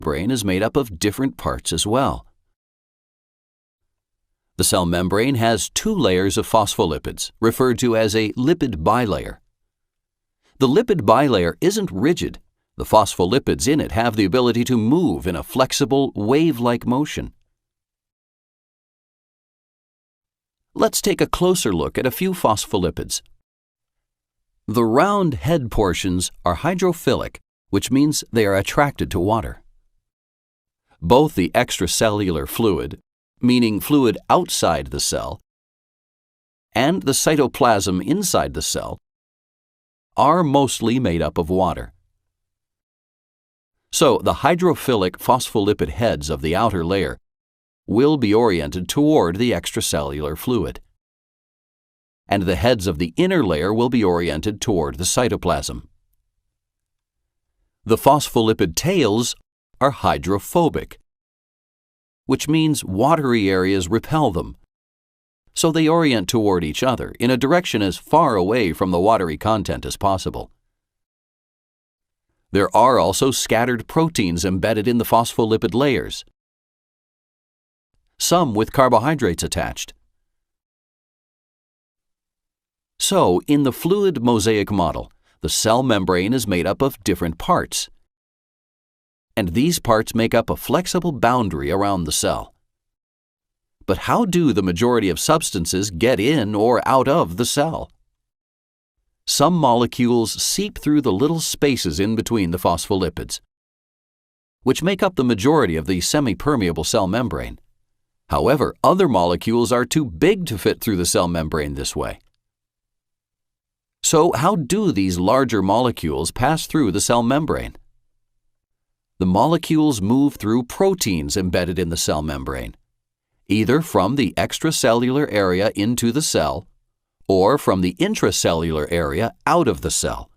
membrane is made up of different parts as well. The cell membrane has two layers of phospholipids, referred to as a lipid bilayer. The lipid bilayer isn't rigid. The phospholipids in it have the ability to move in a flexible, wave-like motion. Let's take a closer look at a few phospholipids. The round head portions are hydrophilic, which means they are attracted to water. Both the extracellular fluid, meaning fluid outside the cell, and the cytoplasm inside the cell are mostly made up of water. So the hydrophilic phospholipid heads of the outer layer will be oriented toward the extracellular fluid, and the heads of the inner layer will be oriented toward the cytoplasm. The phospholipid tails are hydrophobic, which means watery areas repel them, so they orient toward each other in a direction as far away from the watery content as possible. There are also scattered proteins embedded in the phospholipid layers, some with carbohydrates attached. So, in the fluid mosaic model, the cell membrane is made up of different parts, and these parts make up a flexible boundary around the cell. But how do the majority of substances get in or out of the cell? Some molecules seep through the little spaces in between the phospholipids, which make up the majority of the semi-permeable cell membrane. However, other molecules are too big to fit through the cell membrane this way. So, how do these larger molecules pass through the cell membrane? The molecules move through proteins embedded in the cell membrane, either from the extracellular area into the cell or from the intracellular area out of the cell.